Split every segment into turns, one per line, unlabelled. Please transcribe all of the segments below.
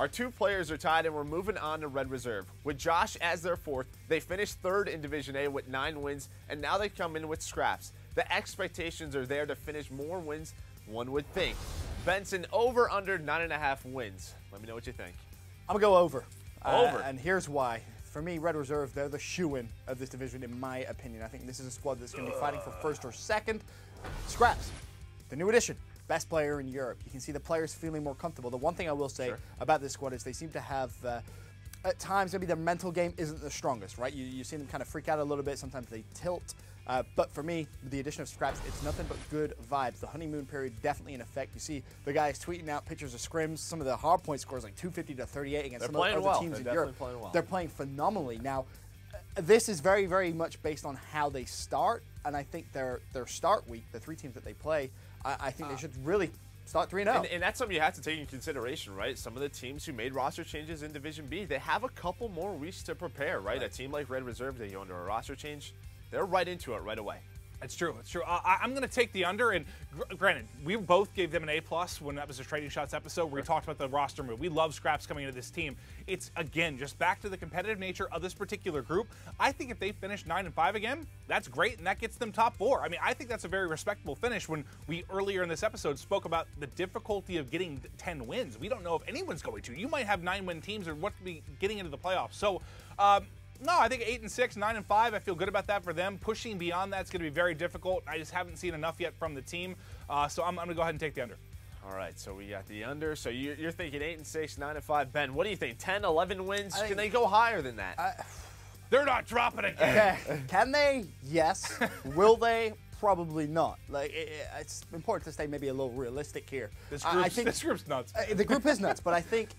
Our 2 players are tied, and we're moving on to Red Reserve. With Josh as their 4th, they finished 3rd in Division A with 9 wins, and now they come in with scraps. The expectations are there to finish more wins, one would think. Benson, over under 9.5 wins. Let me know what you think.
I'm going to go over.
Over.
And here's why. For me, Red Reserve, they're the shoo-in of this division, in my opinion. I think this is a squad that's going to be fighting for 1st or 2nd. Scraps, the new addition. Best player in Europe. You can see the players feeling more comfortable. The one thing I will say about this squad is they seem to have, at times, maybe their mental game isn't the strongest, right? You see them kind of freak out a little bit. Sometimes they tilt. But for me, with the addition of scraps, it's nothing but good vibes. The honeymoon period definitely in effect. You see the guys tweeting out pictures of scrims. Some of the hard point scores like 250 to 38 against some of the other teams in Europe. They're playing phenomenally. Now, this is very, very much based on how they start. And I think their start week, the 3 teams that they play, I think they should really start 3-0.
And that's something you have to take into consideration, right? Some of the teams who made roster changes in Division B, they have a couple more weeks to prepare, right? A team like Red Reserve, they go under a roster change, they're right into it right away.
It's true. It's true. I'm going to take the under, and granted, we both gave them an A+ when that was a Trading Shots episode where we talked about the roster move. We love scraps coming into this team. It's, again, just back to the competitive nature of this particular group. I think if they finish 9-5 again, that's great, and that gets them top 4. I mean, I think that's a very respectable finish. When we, earlier in this episode, spoke about the difficulty of getting 10 wins. We don't know if anyone's going to. You might have 9-win teams or what to be getting into the playoffs. So, no, I think 8-6, 9-5. I feel good about that for them. Pushing beyond that's going to be very difficult. I just haven't seen enough yet from the team, so I'm going to go ahead and take the under.
All right, so we got the under. So you're thinking 8-6, 9-5. Ben, what do you think? 10, 11 wins? Can they go higher than that?
They're not dropping it. Okay.
Can they? Yes. Will they? Probably not. Like it's important to stay maybe a little realistic here.
This group's nuts.
The group is nuts, but I think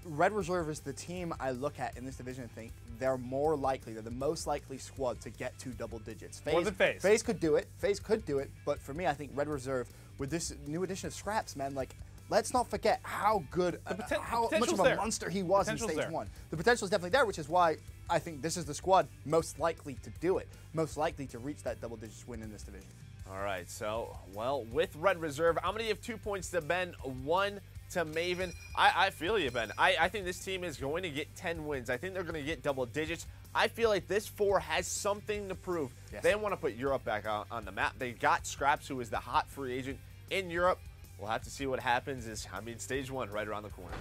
Red Reserve is the team I look at in this division and think they're more likely, they're the most likely squad to get to double digits.
More than FaZe.
FaZe could do it. FaZe could do it, but for me, I think Red Reserve, with this new addition of scraps, man, like, let's not forget how good, how much of a monster he was in Stage 1. The potential is definitely there, which is why I think this is the squad most likely to do it, most likely to reach that double digits win in this division.
All right, so, well, with Red Reserve, I'm going to give 2 points to Ben, 1 to Maven. I feel you, Ben. I think this team is going to get 10 wins. I think they're going to get double digits. I feel like this 4 has something to prove. Yes. They want to put Europe back on the map. They got Scraps, who is the hot free agent in Europe. We'll have to see what happens. Stage 1 right around the corner.